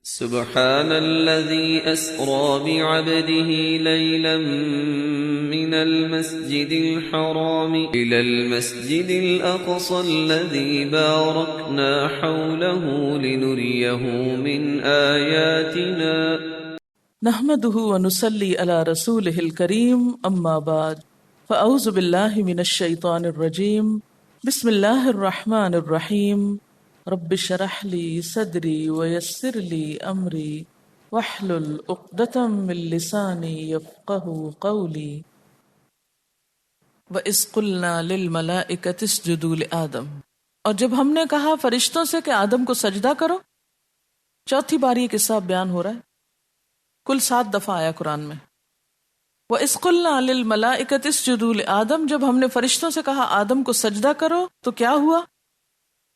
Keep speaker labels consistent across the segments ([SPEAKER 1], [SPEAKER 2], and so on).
[SPEAKER 1] سبحان الذي أسرى بعبده ليلا من المسجد الحرام إلى المسجد الأقصى الذي باركنا حوله لنريه من آياتنا
[SPEAKER 2] نحمده ونصلي على رسوله الكريم أما بعد فأعوذ بالله من الشيطان الرجيم بسم الله الرحمن الرحيم رب اشرح لي صدري ويسر لي أمري واحلل عقدة من لساني يفقهوا قولي وَإِذْ قُلْنَا لِلْمَلَائِكَةِ اسْجُدُوا لِآدَمَ، اور جب ہم نے کہا فرشتوں سے کہ آدم کو سجدہ کرو. چوتھی بار یہ قصہ بیان ہو رہا ہے، کل 7 دفعہ آیا قرآن میں. وَإِذْ قُلْنَا لِلْمَلَائِكَةِ اسْجُدُوا لِآدَمَ، جب ہم نے فرشتوں سے کہا آدم کو سجدہ کرو تو کیا ہوا؟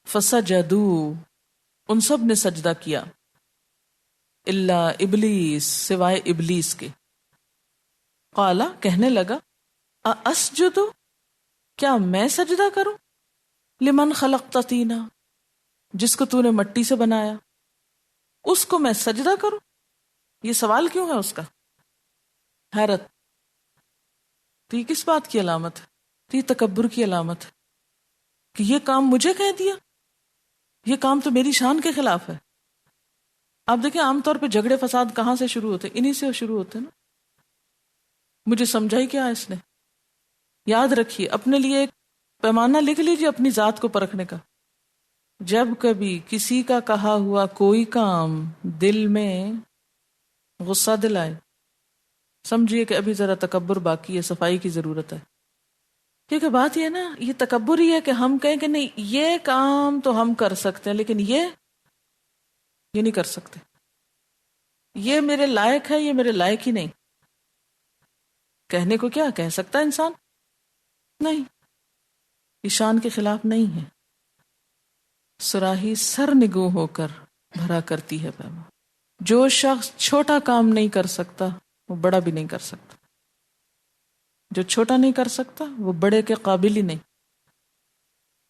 [SPEAKER 2] فَسَجَدُوا، ان سب نے سجدہ کیا، الا ابلیس، سوائے ابلیس کے. قالا، کہنے لگا، اسجد، کیا میں سجدہ کروں؟ لمن خلقت طینا، جس کو تو نے مٹی سے بنایا، اس کو میں سجدہ کروں؟ یہ سوال کیوں ہے اس کا؟ حیرت. تو یہ کس بات کی علامت ہے؟ تو یہ تکبر کی علامت ہے کہ یہ کام مجھے کہہ دیا، یہ کام تو میری شان کے خلاف ہے. آپ دیکھیں عام طور پہ جھگڑے فساد کہاں سے شروع ہوتے ہیں؟ انہی سے شروع ہوتے ہیں نا. مجھے سمجھائی کیا اس نے؟ یاد رکھیے، اپنے لیے ایک پیمانہ لکھ لیجیے اپنی ذات کو پرکھنے کا. جب کبھی کسی کا کہا ہوا کوئی کام دل میں غصہ دلائے، سمجھیے کہ ابھی ذرا تکبر باقی ہے، صفائی کی ضرورت ہے. کیونکہ بات یہ ہے نا، یہ تکبر ہی ہے کہ ہم کہیں کہ نہیں یہ کام تو ہم کر سکتے ہیں لیکن یہ نہیں کر سکتے، یہ میرے لائق ہے، یہ میرے لائق ہی نہیں. کہنے کو کیا کہہ سکتا ہے انسان؟ نہیں، یہ شان کے خلاف نہیں ہے. صراحی سر نگوں ہو کر بھرا کرتی ہے پیما. جو شخص چھوٹا کام نہیں کر سکتا وہ بڑا بھی نہیں کر سکتا، جو چھوٹا نہیں کر سکتا وہ بڑے کے قابل ہی نہیں.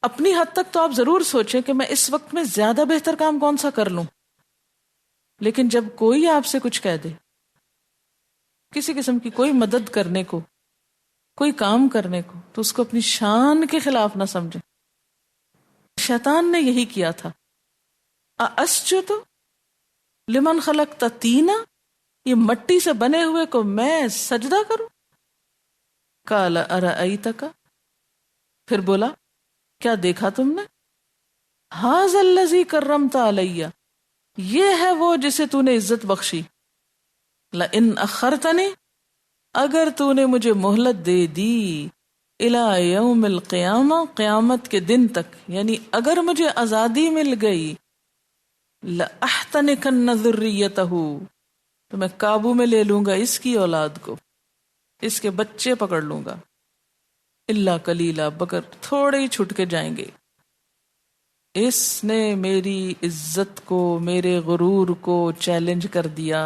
[SPEAKER 2] اپنی حد تک تو آپ ضرور سوچیں کہ میں اس وقت میں زیادہ بہتر کام کون سا کر لوں، لیکن جب کوئی آپ سے کچھ کہہ دے، کسی قسم کی کوئی مدد کرنے کو، کوئی کام کرنے کو، تو اس کو اپنی شان کے خلاف نہ سمجھیں. شیطان نے یہی کیا تھا. اسجد لمن خلقت طینا، یہ مٹی سے بنے ہوئے کو میں سجدہ کروں؟ قال ارأیتک، پھر بولا کیا دیکھا تم نے؟ ھذا الذی کرمت علی، یہ ہے وہ جسے تو نے عزت بخشی. لئن اخرتنی، اگر تو نے مجھے مہلت دے دی، الی یوم القیامہ، قیامت کے دن تک، یعنی اگر مجھے آزادی مل گئی، لأحتنکن ذریتہ، تو میں قابو میں لے لوں گا اس کی اولاد کو، اس کے بچے پکڑ لوں گا. الا قلیلا، بگر تھوڑے ہی چھٹ کے جائیں گے. اس نے میری عزت کو، میرے غرور کو چیلنج کر دیا،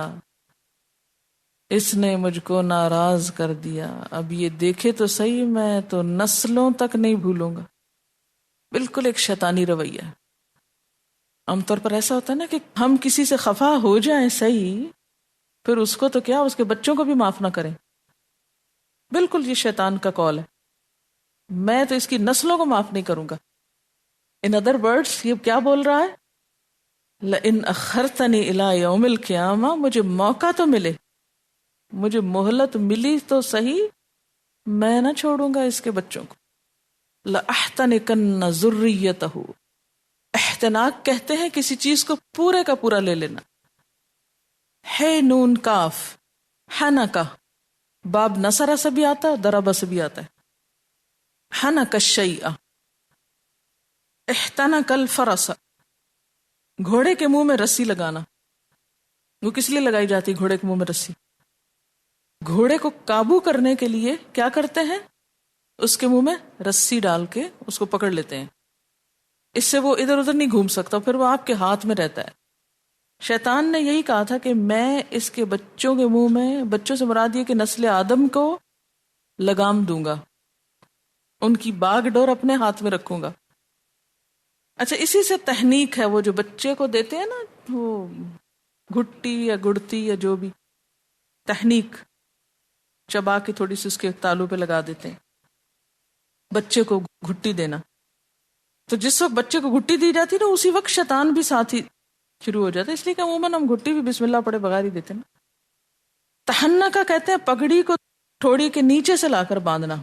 [SPEAKER 2] اس نے مجھ کو ناراض کر دیا. اب یہ دیکھے تو صحیح، میں تو نسلوں تک نہیں بھولوں گا. بالکل ایک شیطانی رویہ ہے. عام طور پر ایسا ہوتا ہے نا کہ ہم کسی سے خفا ہو جائیں صحیح، پھر اس کو تو کیا اس کے بچوں کو بھی معاف نہ کریں. بالکل یہ شیطان کا قول ہے، میں تو اس کی نسلوں کو معاف نہیں کروں گا. ان ادر ورڈز یہ کیا بول رہا ہے؟ لئن اخرتنی الی یوم القیامہ، مجھے موقع تو ملے، مجھے مہلت ملی تو صحیح، میں نہ چھوڑوں گا اس کے بچوں کو. لأحتنکن ذریتہ، احتناق کہتے ہیں کسی چیز کو پورے کا پورا لے لینا. ہے نون کاف، حنکا، باب نصرہ سے بھی آتا ہے، ضربہ سے بھی آتا ہے. حنک الشیء، احتنک الفرس، گھوڑے کے منہ میں رسی لگانا. وہ کس لیے لگائی جاتی گھوڑے کے منہ میں رسی؟ گھوڑے کو قابو کرنے کے لیے کیا کرتے ہیں؟ اس کے منہ میں رسی ڈال کے اس کو پکڑ لیتے ہیں، اس سے وہ ادھر ادھر نہیں گھوم سکتا، پھر وہ آپ کے ہاتھ میں رہتا ہے. شیطان نے یہی کہا تھا کہ میں اس کے بچوں کے منہ میں، بچوں سے مراد یہ کہ نسل آدم کو لگام دوں گا، ان کی باغ ڈور اپنے ہاتھ میں رکھوں گا. اچھا اسی سے تحنیک ہے، وہ جو بچے کو دیتے ہیں نا، وہ گھٹی یا گڑتی یا جو بھی، تحنیک چبا کے تھوڑی سی اس کے تالو پہ لگا دیتے ہیں، بچے کو گھٹی دینا. تو جس وقت بچے کو گھٹی دی جاتی نا، اسی وقت شیطان بھی ساتھ ہی شروع ہو جاتا ہے، اس لیے کہ عموماً ہم گھٹی بھی بسم اللہ پڑھے بغیر ہی دیتے نا. تحنکا کہتے ہیں پگڑی کو تھوڑی کے نیچے سے لا کر باندھنا.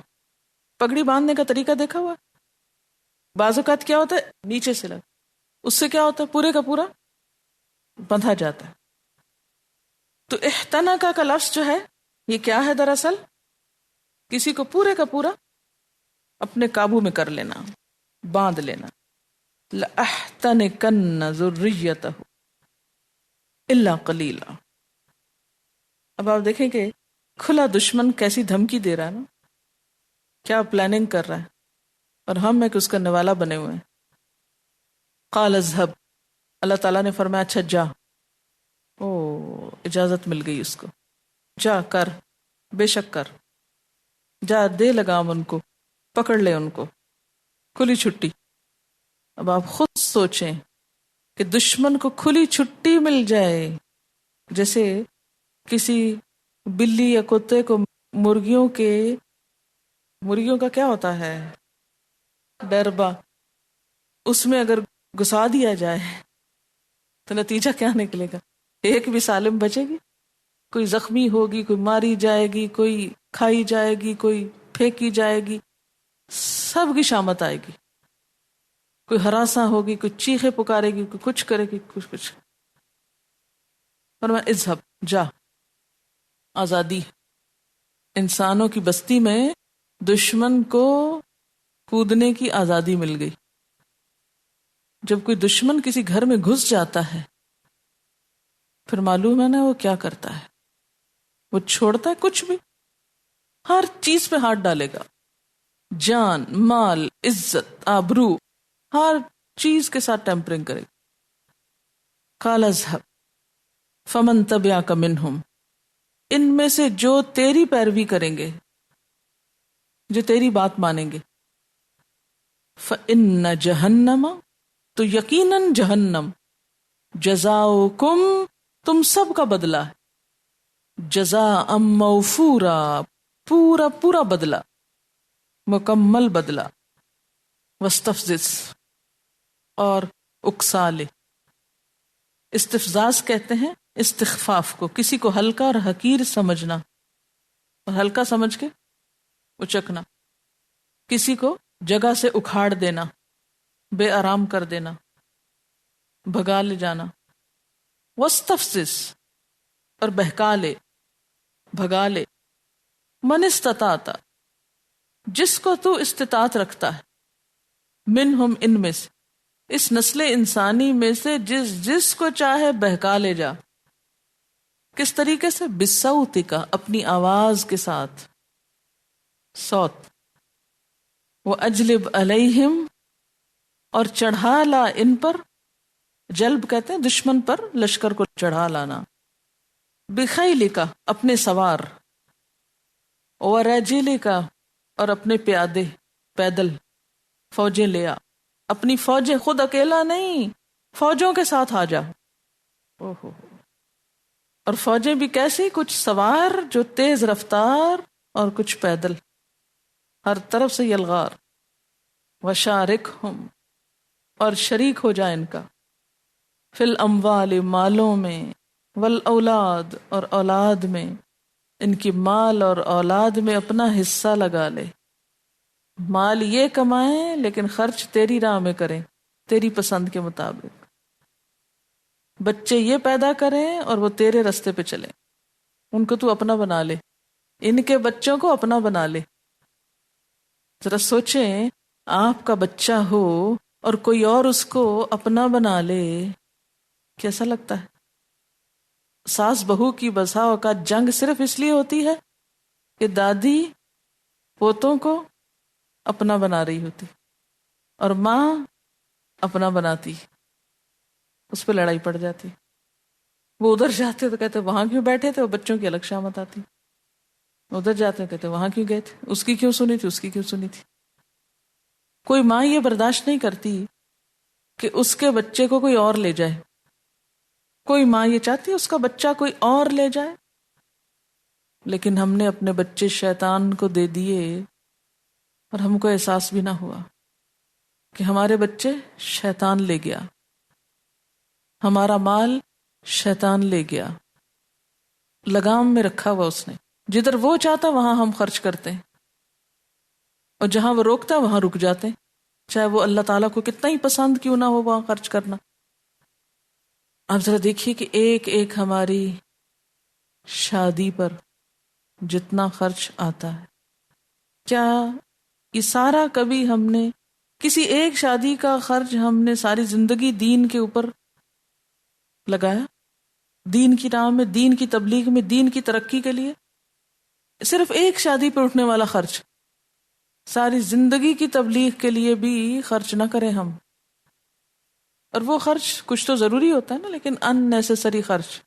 [SPEAKER 2] پگڑی باندھنے کا طریقہ دیکھا ہوا؟ بعض اوقات کیا ہوتا ہے نیچے سے لگ، اس سے کیا ہوتا ہے پورے کا پورا بندھا جاتا ہے. تو احتنکا کا لفظ جو ہے یہ کیا ہے؟ دراصل کسی کو پورے کا پورا اپنے قابو میں کر لینا، باندھ لینا. لَأَحْتَنِكَنَّ ذُرِّيَّتَهُ إِلَّا قَلِيلًا. اب آپ دیکھیں کہ کھلا دشمن کیسی دھمکی دے رہا ہے نا، کیا پلاننگ کر رہا ہے، اور ہم ایک اس کا نوالا بنے ہوئے ہیں. قال اذهب، اللہ تعالیٰ نے فرمایا اچھا جا. او اجازت مل گئی اس کو، جا کر، بے شک کر، جا دے لگام ان کو، پکڑ لے ان کو، کھلی چھٹی. اب آپ خود سوچیں کہ دشمن کو کھلی چھٹی مل جائے، جیسے کسی بلی یا کتے کو مرغیوں کا کیا ہوتا ہے ڈربا، اس میں اگر گھسا دیا جائے تو نتیجہ کیا نکلے گا؟ ایک بھی سالم بچے گی؟ کوئی زخمی ہوگی، کوئی ماری جائے گی، کوئی کھائی جائے گی، کوئی پھینکی جائے گی، سب کی شامت آئے گی. کوئی ہراساں ہوگی، کوئی چیخے پکارے گی، کوئی کچھ کرے گی، کچھ. فرمایا اذهب، جا. آزادی. انسانوں کی بستی میں دشمن کو کودنے کی آزادی مل گئی. جب کوئی دشمن کسی گھر میں گھس جاتا ہے پھر معلوم ہے نا وہ کیا کرتا ہے، وہ چھوڑتا ہے کچھ بھی، ہر چیز پہ ہاتھ ڈالے گا، جان، مال، عزت، آبرو، ہر چیز کے ساتھ ٹیمپرنگ کرے گا. قال اذهب فمن تبعك منهم، ان میں سے جو تیری پیروی کریں گے، جو تیری بات مانیں گے، فإن جہنم، تو یقیناً جہنم، جزاؤکم، تم سب کا بدلہ ہے، جزاء موفورا، پورا پورا بدلہ، مکمل بدلہ. واستفزز، اور اکسا لے. استفزاز کہتے ہیں استخفاف کو، کسی کو ہلکا اور حقیر سمجھنا اور ہلکا سمجھ کے اچکنا، کسی کو جگہ سے اکھاڑ دینا، بے آرام کر دینا، بھگا لے جانا. واستفزز، اور بہکا لے، بھگا لے. من استطاعت، جس کو تو استطاعت رکھتا ہے، منہم، ان میں سے، اس نسل انسانی میں سے جس کو چاہے بہکا لے جا. کس طریقے سے؟ بصوتک، اپنی آواز کے ساتھ، صوت. وَأَجْلِبْ عَلَيْهِمْ، اور چڑھا لا ان پر، جلب کہتے ہیں دشمن پر لشکر کو چڑھا لانا. بِخَيْلِکَ، اپنے سوار. وَرَجِلِکَ، اور اپنے پیادے، پیدل، فوجیں لے آ. اپنی فوجیں، خود اکیلا نہیں، فوجوں کے ساتھ آ جا. اوہو، اور فوجیں بھی کیسی؟ کچھ سوار جو تیز رفتار اور کچھ پیدل، ہر طرف سے یلغار. وشارکہم، اور شریک ہو جائے ان کا، فی الاموال، مالوں میں، والاولاد، اور اولاد میں، ان کی مال اور اولاد میں اپنا حصہ لگا لے. مال یہ کمائیں لیکن خرچ تیری راہ میں کریں، تیری پسند کے مطابق. بچے یہ پیدا کریں اور وہ تیرے رستے پہ چلیں، ان کو تو اپنا بنا لے، ان کے بچوں کو اپنا بنا لے. ذرا سوچیں، آپ کا بچہ ہو اور کوئی اور اس کو اپنا بنا لے، کیسا لگتا ہے؟ ساس بہو کی بسا اوقات جنگ صرف اس لیے ہوتی ہے کہ دادی پوتوں کو اپنا بنا رہی ہوتی اور ماں اپنا بناتی، اس پہ لڑائی پڑ جاتی. وہ ادھر جاتے تو کہتے وہاں کیوں بیٹھے تھے، وہ بچوں کی الگ شامت آتی. ادھر جاتے کہتے وہاں کیوں گئے تھے، اس کی کیوں سنی تھی، اس کی کیوں سنی تھی. کوئی ماں یہ برداشت نہیں کرتی کہ اس کے بچے کو کوئی اور لے جائے. کوئی ماں یہ چاہتی ہے اس کا بچہ کوئی اور لے جائے، لیکن ہم نے اپنے بچے شیطان کو دے دیے اور ہم کو احساس بھی نہ ہوا کہ ہمارے بچے شیطان لے گیا، ہمارا مال شیطان لے گیا. لگام میں رکھا ہوا اس نے، جدھر وہ چاہتا وہاں ہم خرچ کرتے ہیں، اور جہاں وہ روکتا وہاں رک جاتے ہیں، چاہے وہ اللہ تعالیٰ کو کتنا ہی پسند کیوں نہ ہو وہاں خرچ کرنا. آپ ذرا دیکھیے کہ ایک ایک ہماری شادی پر جتنا خرچ آتا ہے، کیا یہ سارا کبھی ہم نے کسی ایک شادی کا خرچ ہم نے ساری زندگی دین کے اوپر لگایا؟ دین کی راہ میں، دین کی تبلیغ میں، دین کی ترقی کے لیے؟ صرف ایک شادی پر اٹھنے والا خرچ، ساری زندگی کی تبلیغ کے لیے بھی خرچ نہ کریں ہم. اور وہ خرچ کچھ تو ضروری ہوتا ہے نا، لیکن ان نیسیسری خرچ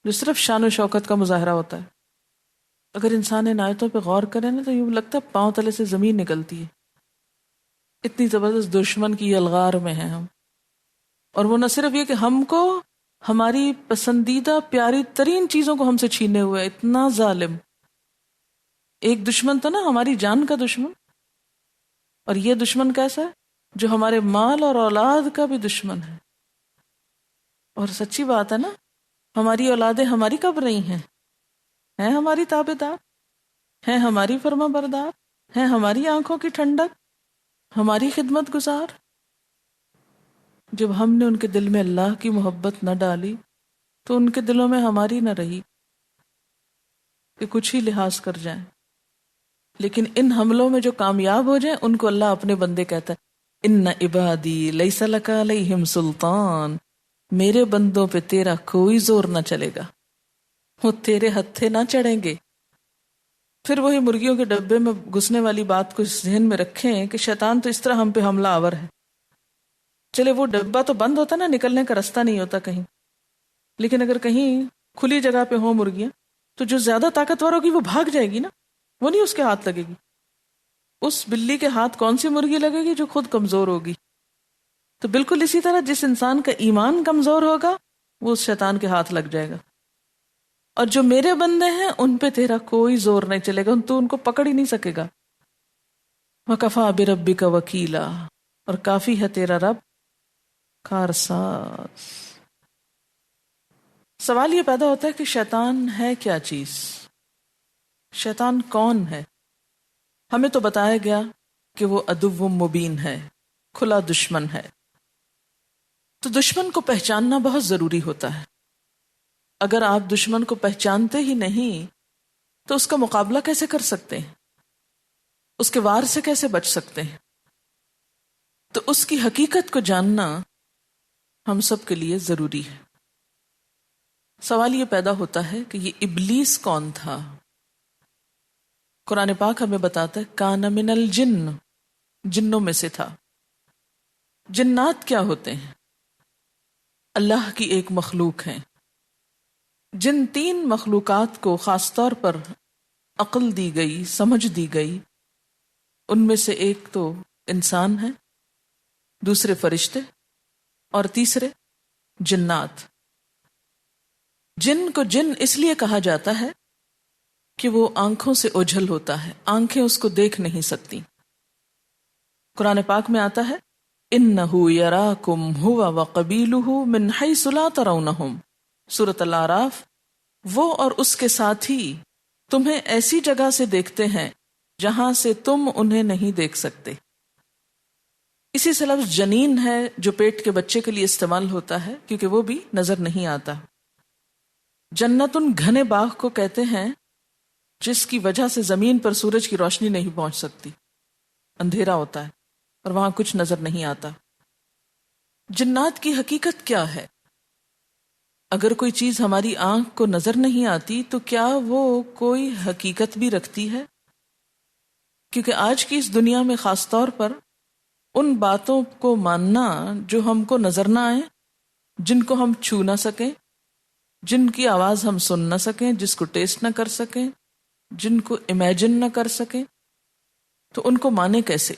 [SPEAKER 2] جو صرف شان و شوکت کا مظاہرہ ہوتا ہے. اگر انسان ان آیتوں پہ غور کرے نا تو یوں لگتا ہے پاؤں تلے سے زمین نکلتی ہے. اتنی زبردست دشمن کی یلغار میں ہیں ہم. اور وہ نہ صرف یہ کہ ہم کو ہماری پسندیدہ پیاری ترین چیزوں کو ہم سے چھینے ہوئے، اتنا ظالم. ایک دشمن تو نا ہماری جان کا دشمن، اور یہ دشمن کیسا ہے؟ جو ہمارے مال اور اولاد کا بھی دشمن ہے. اور سچی بات ہے نا، ہماری اولادیں ہماری کب رہی ہیں ہماری تابع دار، ہیں ہماری فرما بردار، ہیں ہماری آنکھوں کی ٹھنڈک، ہماری خدمت گزار. جب ہم نے ان کے دل میں اللہ کی محبت نہ ڈالی تو ان کے دلوں میں ہماری نہ رہی کہ کچھ ہی لحاظ کر جائیں. لیکن ان حملوں میں جو کامیاب ہو جائیں ان کو اللہ اپنے بندے کہتا ہے، ان عبادی لیس لک علیہم سلطان، میرے بندوں پہ تیرا کوئی زور نہ چلے گا، وہ تیرے ہتھے نہ چڑھیں گے. پھر وہی مرغیوں کے ڈبے میں گھسنے والی بات کو ذہن میں رکھیں کہ شیطان تو اس طرح ہم پہ حملہ آور ہے. چلے وہ ڈبہ تو بند ہوتا نا، نکلنے کا رستہ نہیں ہوتا کہیں، لیکن اگر کہیں کھلی جگہ پہ ہوں مرغیاں تو جو زیادہ طاقتور ہوگی وہ بھاگ جائے گی نا، وہ نہیں اس کے ہاتھ لگے گی. اس بلی کے ہاتھ کون سی مرغی لگے گی؟ جو خود کمزور ہوگی. تو بالکل اسی طرح جس انسان کا ایمان کمزور ہوگا وہ اس شیطان کے ہاتھ لگ جائے گا. اور جو میرے بندے ہیں ان پہ تیرا کوئی زور نہیں چلے گا، تو ان کو پکڑ ہی نہیں سکے گا. وَكَفَى بِرَبِّكَ وَكِيلًا، اور کافی ہے تیرا رب کارساز. سوال یہ پیدا ہوتا ہے کہ شیطان ہے کیا چیز؟ شیطان کون ہے؟ ہمیں تو بتایا گیا کہ وہ عدو مبین ہے، کھلا دشمن ہے. تو دشمن کو پہچاننا بہت ضروری ہوتا ہے. اگر آپ دشمن کو پہچانتے ہی نہیں تو اس کا مقابلہ کیسے کر سکتے ہیں؟ اس کے وار سے کیسے بچ سکتے ہیں؟ تو اس کی حقیقت کو جاننا ہم سب کے لیے ضروری ہے. سوال یہ پیدا ہوتا ہے کہ یہ ابلیس کون تھا؟ قرآن پاک ہمیں بتاتا ہے کان من الجن، جنوں میں سے تھا. جنات کیا ہوتے ہیں؟ اللہ کی ایک مخلوق ہیں. جن تین مخلوقات کو خاص طور پر عقل دی گئی، سمجھ دی گئی، ان میں سے ایک تو انسان ہے، دوسرے فرشتے، اور تیسرے جنات. جن کو جن اس لیے کہا جاتا ہے کہ وہ آنکھوں سے اوجھل ہوتا ہے، آنکھیں اس کو دیکھ نہیں سکتی. قرآن پاک میں آتا ہے اِنَّهُ يَرَاكُمْ هُوَ وَقَبِيلُهُ مِنْ حَيْثُ لَا تَرَوْنَهُمْ. سورۃ الاعراف. وہ اور اس کے ساتھی تمہیں ایسی جگہ سے دیکھتے ہیں جہاں سے تم انہیں نہیں دیکھ سکتے. اسی سے لفظ جنین ہے جو پیٹ کے بچے کے لیے استعمال ہوتا ہے، کیونکہ وہ بھی نظر نہیں آتا. جنت ان گھنے باغ کو کہتے ہیں جس کی وجہ سے زمین پر سورج کی روشنی نہیں پہنچ سکتی، اندھیرا ہوتا ہے اور وہاں کچھ نظر نہیں آتا. جنات کی حقیقت کیا ہے؟ اگر کوئی چیز ہماری آنکھ کو نظر نہیں آتی تو کیا وہ کوئی حقیقت بھی رکھتی ہے؟ کیونکہ آج کی اس دنیا میں خاص طور پر ان باتوں کو ماننا جو ہم کو نظر نہ آئیں، جن کو ہم چھو نہ سکیں، جن کی آواز ہم سن نہ سکیں، جس کو ٹیسٹ نہ کر سکیں، جن کو امیجن نہ کر سکیں، تو ان کو مانے کیسے؟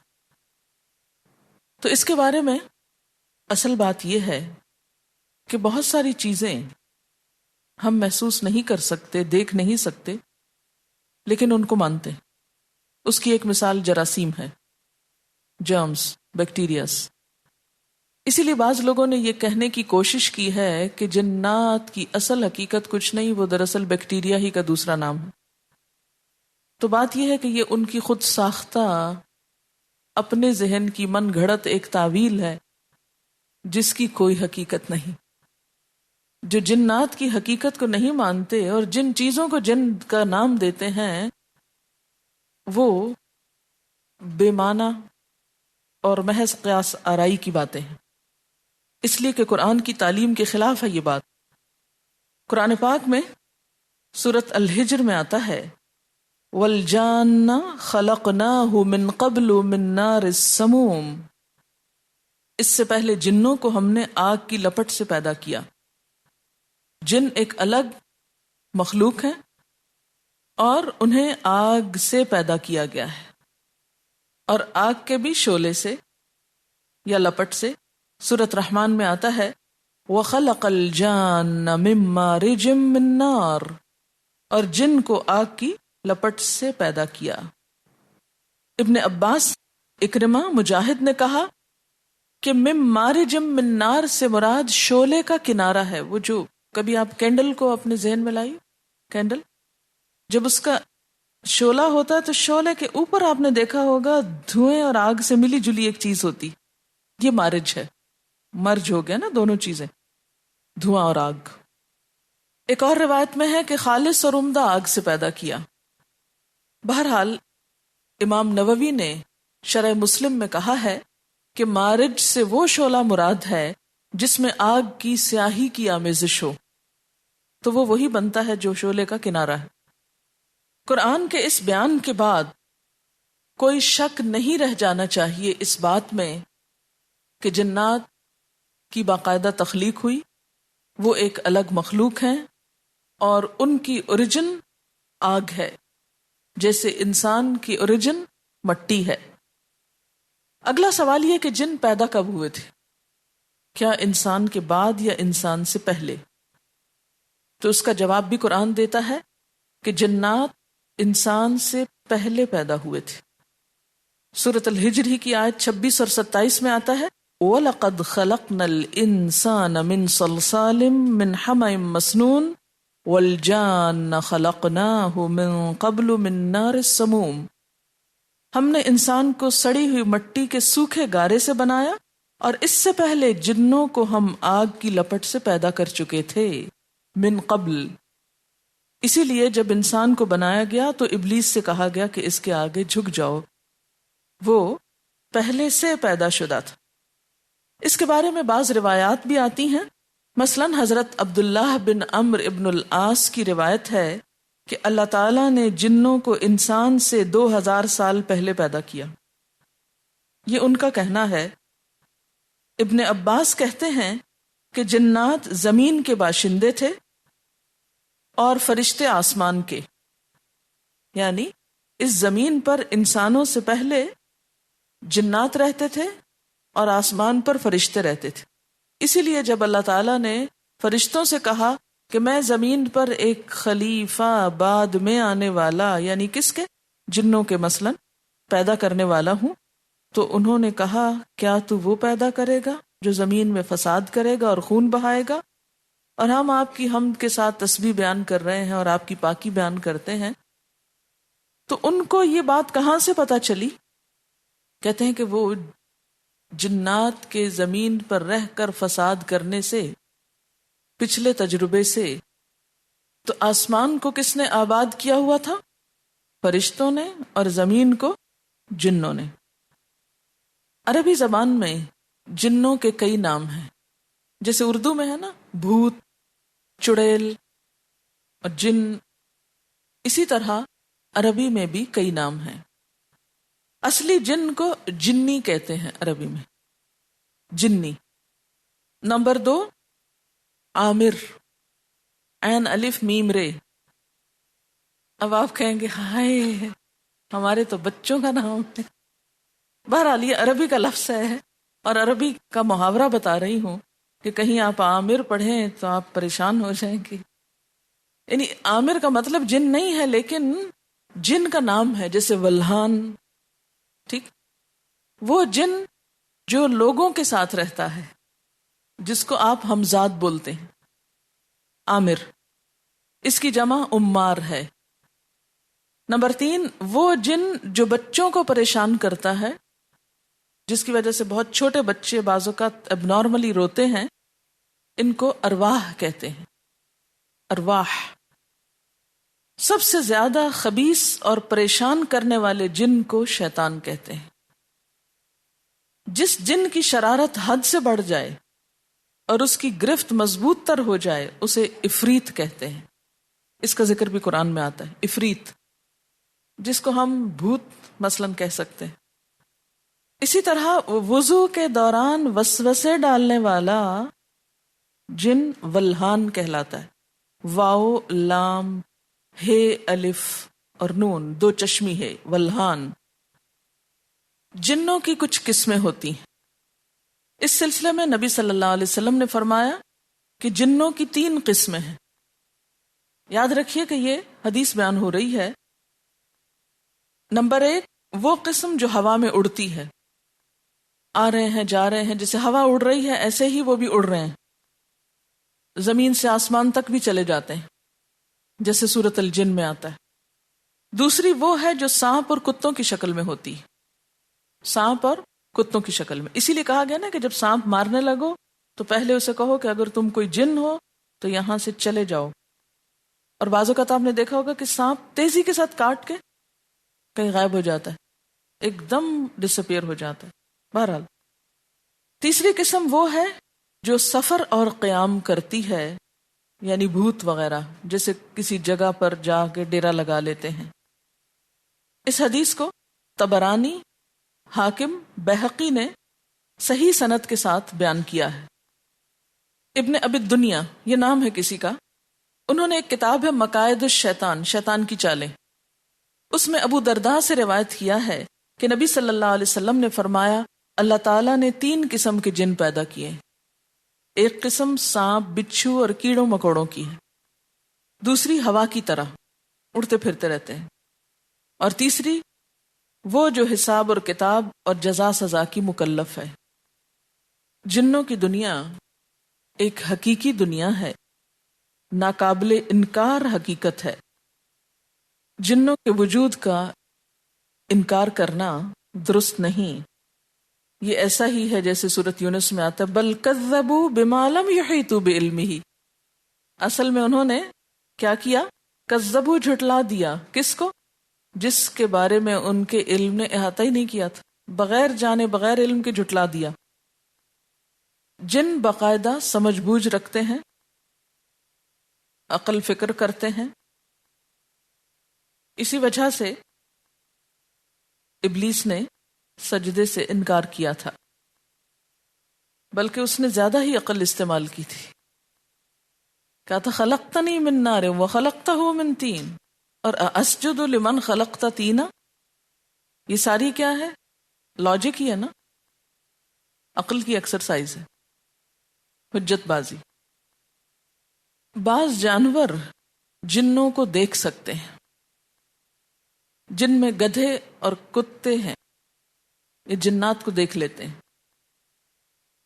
[SPEAKER 2] تو اس کے بارے میں اصل بات یہ ہے کہ بہت ساری چیزیں ہم محسوس نہیں کر سکتے، دیکھ نہیں سکتے، لیکن ان کو مانتے ہیں۔ اس کی ایک مثال جراثیم ہے، جرمز، بیکٹیریاز۔ اسی لیے بعض لوگوں نے یہ کہنے کی کوشش کی ہے کہ جنات کی اصل حقیقت کچھ نہیں، وہ دراصل بیکٹیریا ہی کا دوسرا نام ہے۔ تو بات یہ ہے کہ یہ ان کی خود ساختہ اپنے ذہن کی من گھڑت ایک تعویل ہے جس کی کوئی حقیقت نہیں۔ جو جنات کی حقیقت کو نہیں مانتے اور جن چیزوں کو جن کا نام دیتے ہیں وہ بے معنی اور محض قیاس آرائی کی باتیں ہیں، اس لیے کہ قرآن کی تعلیم کے خلاف ہے یہ بات۔ قرآن پاک میں سورۃ الحجر میں آتا ہے وَالْجَانَّ خَلَقْنَاهُ مِنْ قَبْلُ مِنْ نَارِ السَّمُومِ، اس سے پہلے جنوں کو ہم نے آگ کی لپٹ سے پیدا کیا۔ جن ایک الگ مخلوق ہیں اور انہیں آگ سے پیدا کیا گیا ہے، اور آگ کے بھی شعلے سے یا لپٹ سے۔ سورۃ رحمان میں آتا ہے وَخَلَقَ الْجَانَّ مِن مَّارِجٍ مِّن نَّارٍ، اور جن کو آگ کی لپٹ سے پیدا کیا۔ ابن عباس، اکرمہ، مجاہد نے کہا کہ مِن مَّارِجٍ مِّن نَّارٍ سے مراد شعلے کا کنارہ ہے۔ وہ جو کبھی آپ کینڈل کو اپنے ذہن میں لائیے، کینڈل جب اس کا شعلہ ہوتا ہے تو شعلے کے اوپر آپ نے دیکھا ہوگا دھوئیں اور آگ سے ملی جلی ایک چیز ہوتی، یہ مارج ہے، مرج ہو گیا نا دونوں چیزیں، دھواں اور آگ۔ ایک اور روایت میں ہے کہ خالص اور عمدہ آگ سے پیدا کیا۔ بہرحال امام نووی نے شرح مسلم میں کہا ہے کہ مارج سے وہ شعلہ مراد ہے جس میں آگ کی سیاہی کی آمیزش ہو، تو وہ وہی بنتا ہے جو شعلے کا کنارہ ہے۔ قرآن کے اس بیان کے بعد کوئی شک نہیں رہ جانا چاہیے اس بات میں کہ جنات کی باقاعدہ تخلیق ہوئی، وہ ایک الگ مخلوق ہیں اور ان کی اوریجن آگ ہے، جیسے انسان کی اوریجن مٹی ہے۔ اگلا سوال یہ کہ جن پیدا کب ہوئے تھے؟ کیا انسان کے بعد یا انسان سے پہلے؟ تو اس کا جواب بھی قرآن دیتا ہے کہ جنات انسان سے پہلے پیدا ہوئے تھے۔ سورۃ الحجر ہی کی آیت 26 اور 27 میں آتا ہے وَلَقَدْ خَلَقْنَا الْإِنسَانَ مِنْ صَلْصَالٍ مِّنْ حَمَإٍ مَّسْنُونٍ وَالْجَانَّ خَلَقْنَاهُ مِنْ قَبْلُ مِنْ نَارِ السَّمُومِ، ہم نے انسان کو سڑی ہوئی مٹی کے سوکھے گارے سے بنایا اور اس سے پہلے جنوں کو ہم آگ کی لپٹ سے پیدا کر چکے تھے، من قبل۔ اسی لیے جب انسان کو بنایا گیا تو ابلیس سے کہا گیا کہ اس کے آگے جھک جاؤ، وہ پہلے سے پیدا شدہ تھا۔ اس کے بارے میں بعض روایات بھی آتی ہیں، مثلا حضرت عبداللہ بن عمرو ابن العاص کی روایت ہے کہ اللہ تعالیٰ نے جنوں کو انسان سے 2000 سال پہلے پیدا کیا، یہ ان کا کہنا ہے۔ ابن عباس کہتے ہیں کہ جنات زمین کے باشندے تھے اور فرشتے آسمان کے، یعنی اس زمین پر انسانوں سے پہلے جنات رہتے تھے اور آسمان پر فرشتے رہتے تھے۔ اسی لیے جب اللہ تعالیٰ نے فرشتوں سے کہا کہ میں زمین پر ایک خلیفہ بعد میں آنے والا، یعنی کس کے؟ جنوں کے مثلا پیدا کرنے والا ہوں، تو انہوں نے کہا کیا تو وہ پیدا کرے گا جو زمین میں فساد کرے گا اور خون بہائے گا؟ اور ہم آپ کی حمد کے ساتھ تسبیح بیان کر رہے ہیں اور آپ کی پاکی بیان کرتے ہیں۔ تو ان کو یہ بات کہاں سے پتہ چلی؟ کہتے ہیں کہ وہ جنات کے زمین پر رہ کر فساد کرنے سے، پچھلے تجربے سے۔ تو آسمان کو کس نے آباد کیا ہوا تھا؟ فرشتوں نے، اور زمین کو جنوں نے۔ عربی زبان میں جنوں کے کئی نام ہیں، جیسے اردو میں ہے نا بھوت، چڑیل اور جن، اسی طرح عربی میں بھی کئی نام ہیں۔ اصلی جن کو جنی کہتے ہیں عربی میں، جنی۔ نمبر 2 عامر، عین الف میم رے۔ اب آپ کہیں گے ہائے ہمارے تو بچوں کا نام ہے۔ بہرحال یہ عربی کا لفظ ہے، اور عربی کا محاورہ بتا رہی ہوں کہ کہیں آپ عامر پڑھیں تو آپ پریشان ہو جائیں گے. یعنی عامر کا مطلب جن نہیں ہے، لیکن جن کا نام ہے، جیسے ولہان. ٹھیک، وہ جن جو لوگوں کے ساتھ رہتا ہے، جس کو آپ ہمزاد بولتے ہیں، عامر. اس کی جمع عمار ہے. نمبر 3، وہ جن جو بچوں کو پریشان کرتا ہے، جس کی وجہ سے بہت چھوٹے بچے بعض اوقات اب نارملی روتے ہیں، ان کو ارواح کہتے ہیں. ارواح. سب سے زیادہ خبیث اور پریشان کرنے والے جن کو شیطان کہتے ہیں. جس جن کی شرارت حد سے بڑھ جائے اور اس کی گرفت مضبوط تر ہو جائے اسے عفریت کہتے ہیں. اس کا ذکر بھی قرآن میں آتا ہے، عفریت، جس کو ہم بھوت مثلاً کہہ سکتے ہیں. اسی طرح وضو کے دوران وسوسے ڈالنے والا جن ولہان کہلاتا ہے. واو لام ہے الف اور نون، دو چشمی ہے، ولہان. جنوں کی کچھ قسمیں ہوتی ہیں. اس سلسلے میں نبی صلی اللہ علیہ وسلم نے فرمایا کہ جنوں کی 3 قسمیں ہیں. یاد رکھیے کہ یہ حدیث بیان ہو رہی ہے. نمبر 1، وہ قسم جو ہوا میں اڑتی ہے، آ رہے ہیں جا رہے ہیں، جیسے ہوا اڑ رہی ہے ایسے ہی وہ بھی اڑ رہے ہیں، زمین سے آسمان تک بھی چلے جاتے ہیں، جیسے سورۃ الجن میں آتا ہے. دوسری وہ ہے جو سانپ اور کتوں کی شکل میں ہوتی ہے، سانپ اور کتوں کی شکل میں. اسی لیے کہا گیا نا کہ جب سانپ مارنے لگو تو پہلے اسے کہو کہ اگر تم کوئی جن ہو تو یہاں سے چلے جاؤ. اور بعض اوقات آپ نے دیکھا ہوگا کہ سانپ تیزی کے ساتھ کاٹ کے کہیں غائب ہو جاتا ہے، ایک دم ڈس اپیئر ہو جاتا ہے. بہرحال تیسری قسم وہ ہے جو سفر اور قیام کرتی ہے، یعنی بھوت وغیرہ، جیسے کسی جگہ پر جا کے ڈیرا لگا لیتے ہیں. اس حدیث کو طبرانی، حاکم، بہقی نے صحیح سند کے ساتھ بیان کیا ہے. ابن ابی الدنیا یہ نام ہے کسی کا، انہوں نے ایک کتاب ہے مقائد الشیطان، شیطان کی چالیں. اس میں ابو درداء سے روایت کیا ہے کہ نبی صلی اللہ علیہ وسلم نے فرمایا اللہ تعالیٰ نے 3 قسم کے جن پیدا کیے. ایک قسم سانپ، بچھو اور کیڑوں مکوڑوں کی ہے، دوسری ہوا کی طرح اڑتے پھرتے رہتے ہیں، اور تیسری وہ جو حساب اور کتاب اور جزا سزا کی مکلف ہے. جنوں کی دنیا ایک حقیقی دنیا ہے، ناقابل انکار حقیقت ہے. جنوں کے وجود کا انکار کرنا درست نہیں. یہ ایسا ہی ہے جیسے سورۃ یونس میں آتا ہے بل کذبوا بما لم یحیطوا بعلمہ. اصل میں انہوں نے کیا کیا؟ کذبوا، جھٹلا دیا. کس کو؟ جس کے بارے میں ان کے علم نے احاطہ ہی نہیں کیا تھا، بغیر جانے بغیر علم کے جھٹلا دیا. جن باقاعدہ سمجھ بوجھ رکھتے ہیں، عقل فکر کرتے ہیں. اسی وجہ سے ابلیس نے سجدے سے انکار کیا تھا، بلکہ اس نے زیادہ ہی عقل استعمال کی تھی. کہا تھا خلقتنی من نار وخلقتہ من طین، اور اسجد لمن خلقت طینا. یہ ساری کیا ہے؟ لاجک ہی ہے نا، عقل کی ایکسرسائز ہے، حجت بازی. بعض جانور جنوں کو دیکھ سکتے ہیں، جن میں گدھے اور کتے ہیں، یہ جنات کو دیکھ لیتے ہیں.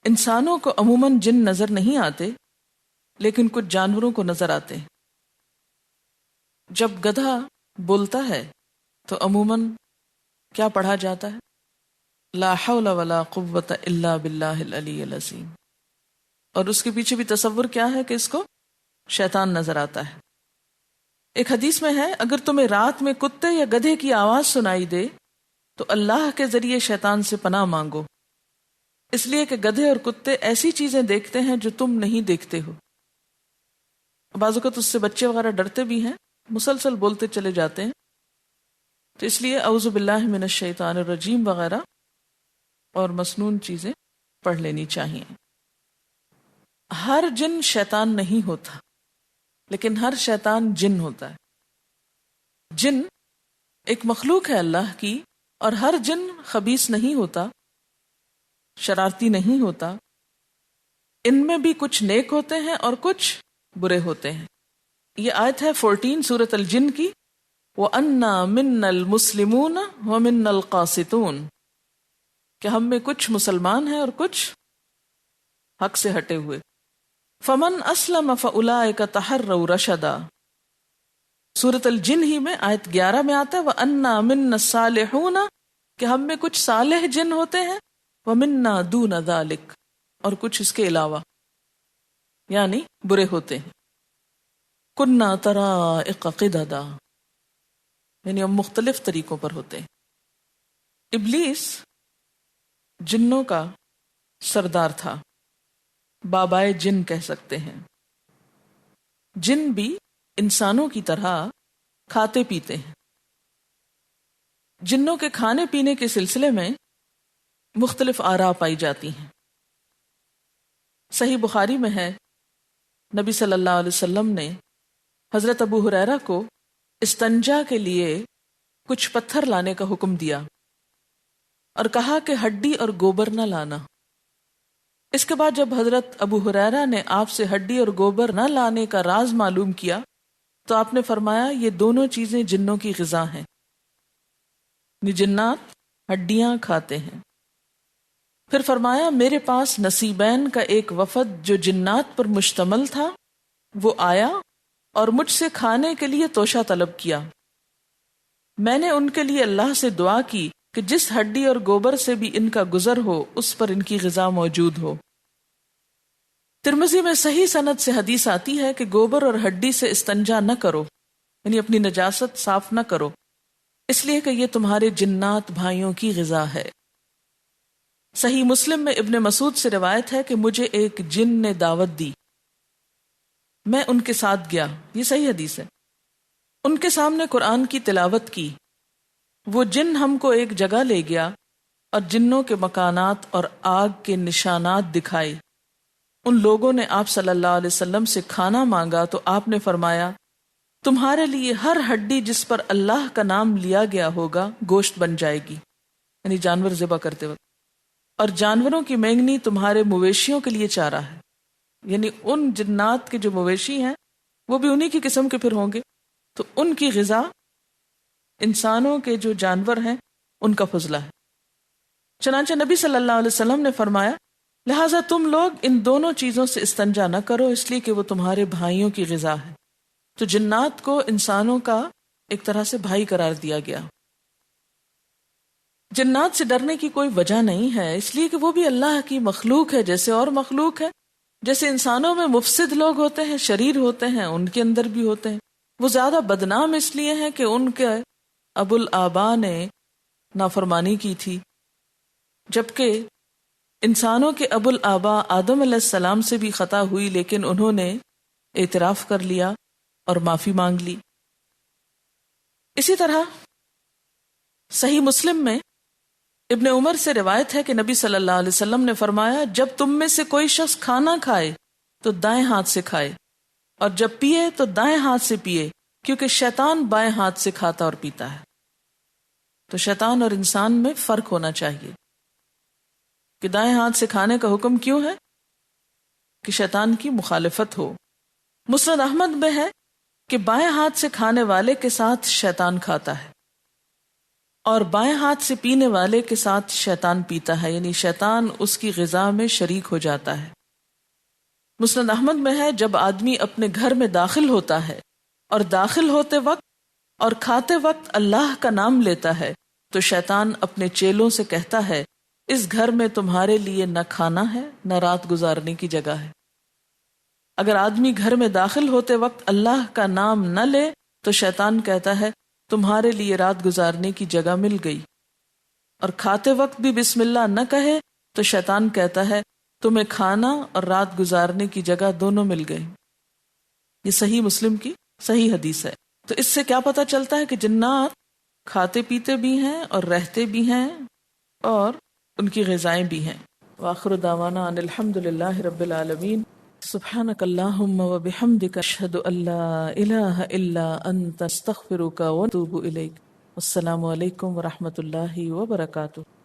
[SPEAKER 2] انسانوں کو عموماً جن نظر نہیں آتے، لیکن کچھ جانوروں کو نظر آتے ہیں. جب گدھا بولتا ہے تو عموماً کیا پڑھا جاتا ہے؟ لا حول ولا قوت الا باللہ العلی العظیم. اور اس کے پیچھے بھی تصور کیا ہے کہ اس کو شیطان نظر آتا ہے. ایک حدیث میں ہے اگر تمہیں رات میں کتے یا گدھے کی آواز سنائی دے تو اللہ کے ذریعے شیطان سے پناہ مانگو، اس لیے کہ گدھے اور کتے ایسی چیزیں دیکھتے ہیں جو تم نہیں دیکھتے ہو. بعض اوقات اس سے بچے وغیرہ ڈرتے بھی ہیں، مسلسل بولتے چلے جاتے ہیں. تو اس لیے اعوذ باللہ من الشیطان الرجیم وغیرہ اور مسنون چیزیں پڑھ لینی چاہیے. ہر جن شیطان نہیں ہوتا، لیکن ہر شیطان جن ہوتا ہے. جن ایک مخلوق ہے اللہ کی، اور ہر جن خبیث نہیں ہوتا. شرارتی نہیں ہوتا، ان میں بھی کچھ نیک ہوتے ہیں اور کچھ برے ہوتے ہیں. یہ آیت ہے 14 سورۃ الجن کی، وَأَنَّا مِنَّا الْمُسْلِمُونَ وَمِنَّا الْقَاسِطُونَ، کہ ہم میں کچھ مسلمان ہیں اور کچھ حق سے ہٹے ہوئے. فَمَنْ أَسْلَمَ فَأُولَٰئِكَ تَحَرَّوْا رَشَدًا، سورۃ الجن ہی میں آیت 11 میں آتا ہے وَأَنَّا مِنَّا الصَّالِحُونَ، کہ ہم میں کچھ صالح جن ہوتے ہیں، وَمِنَّا دُونَ ذَلِكَ، اور کچھ اس کے علاوہ یعنی برے ہوتے ہیں. كُنَّا طَرَائِقَ قِدَدًا، یعنی ہم مختلف طریقوں پر ہوتے ہیں. ابلیس جنوں کا سردار تھا، بابائے جن کہہ سکتے ہیں. جن بھی انسانوں کی طرح کھاتے پیتے ہیں. جنوں کے کھانے پینے کے سلسلے میں مختلف آراء پائی جاتی ہیں. صحیح بخاری میں ہے، نبی صلی اللہ علیہ وسلم نے حضرت ابو ہریرہ کو استنجا کے لیے کچھ پتھر لانے کا حکم دیا اور کہا کہ ہڈی اور گوبر نہ لانا. اس کے بعد جب حضرت ابو ہریرہ نے آپ سے ہڈی اور گوبر نہ لانے کا راز معلوم کیا تو آپ نے فرمایا یہ دونوں چیزیں جنوں کی غذا ہیں. جنات ہڈیاں کھاتے ہیں. پھر فرمایا میرے پاس نصیبین کا ایک وفد جو جنات پر مشتمل تھا وہ آیا اور مجھ سے کھانے کے لیے توشہ طلب کیا. میں نے ان کے لیے اللہ سے دعا کی کہ جس ہڈی اور گوبر سے بھی ان کا گزر ہو اس پر ان کی غذا موجود ہو. ترمذی میں صحیح سند سے حدیث آتی ہے کہ گوبر اور ہڈی سے استنجا نہ کرو، یعنی اپنی نجاست صاف نہ کرو، اس لیے کہ یہ تمہارے جنات بھائیوں کی غذا ہے. صحیح مسلم میں ابن مسعود سے روایت ہے کہ مجھے ایک جن نے دعوت دی، میں ان کے ساتھ گیا، یہ صحیح حدیث ہے. ان کے سامنے قرآن کی تلاوت کی. وہ جن ہم کو ایک جگہ لے گیا اور جنوں کے مکانات اور آگ کے نشانات دکھائے. ان لوگوں نے آپ صلی اللہ علیہ وسلم سے کھانا مانگا تو آپ نے فرمایا تمہارے لیے ہر ہڈی جس پر اللہ کا نام لیا گیا ہوگا گوشت بن جائے گی، یعنی جانور ذبح کرتے وقت، اور جانوروں کی مینگنی تمہارے مویشیوں کے لیے چارہ ہے. یعنی ان جنات کے جو مویشی ہیں وہ بھی انہی کی قسم کے پھر ہوں گے، تو ان کی غذا انسانوں کے جو جانور ہیں ان کا فضلہ ہے. چنانچہ نبی صلی اللہ علیہ وسلم نے فرمایا لہٰذا تم لوگ ان دونوں چیزوں سے استنجا نہ کرو اس لیے کہ وہ تمہارے بھائیوں کی غذا ہے. تو جنات کو انسانوں کا ایک طرح سے بھائی قرار دیا گیا. جنات سے ڈرنے کی کوئی وجہ نہیں ہے، اس لیے کہ وہ بھی اللہ کی مخلوق ہے جیسے اور مخلوق ہے. جیسے انسانوں میں مفسد لوگ ہوتے ہیں، شریر ہوتے ہیں، ان کے اندر بھی ہوتے ہیں. وہ زیادہ بدنام اس لیے ہیں کہ ان کے ابو الآبا نے نافرمانی کی تھی، جبکہ انسانوں کے ابو الآبا آدم علیہ السلام سے بھی خطا ہوئی لیکن انہوں نے اعتراف کر لیا اور معافی مانگ لی. اسی طرح صحیح مسلم میں ابن عمر سے روایت ہے کہ نبی صلی اللہ علیہ وسلم نے فرمایا جب تم میں سے کوئی شخص کھانا کھائے تو دائیں ہاتھ سے کھائے اور جب پیے تو دائیں ہاتھ سے پیے، کیونکہ شیطان بائیں ہاتھ سے کھاتا اور پیتا ہے. تو شیطان اور انسان میں فرق ہونا چاہیے کہ دائیں ہاتھ سے کھانے کا حکم کیوں ہے کہ شیطان کی مخالفت ہو. مسند احمد میں ہے کہ بائیں ہاتھ سے کھانے والے کے ساتھ شیطان کھاتا ہے اور بائیں ہاتھ سے پینے والے کے ساتھ شیطان پیتا ہے، یعنی شیطان اس کی غذا میں شریک ہو جاتا ہے. مسند احمد میں ہے جب آدمی اپنے گھر میں داخل ہوتا ہے اور داخل ہوتے وقت اور کھاتے وقت اللہ کا نام لیتا ہے تو شیطان اپنے چیلوں سے کہتا ہے اس گھر میں تمہارے لیے نہ کھانا ہے نہ رات گزارنے کی جگہ ہے. اگر آدمی گھر میں داخل ہوتے وقت اللہ کا نام نہ لے تو شیطان کہتا ہے تمہارے لیے رات گزارنے کی جگہ مل گئی، اور کھاتے وقت بھی بسم اللہ نہ کہے تو شیطان کہتا ہے تمہیں کھانا اور رات گزارنے کی جگہ دونوں مل گئے. یہ صحیح مسلم کی صحیح حدیث ہے. تو اس سے کیا پتہ چلتا ہے کہ جنات کھاتے پیتے بھی ہیں اور رہتے بھی ہیں اور ان کی غذائیں بھی ہیں. وآخر دعوانا ان الحمد للہ رب العالمین. سبحانک اللہم وبحمدک اشہد ان لا الہ الا انت استغفرک واتوب الیک. السلام علیکم ورحمۃ اللہ وبرکاتہ.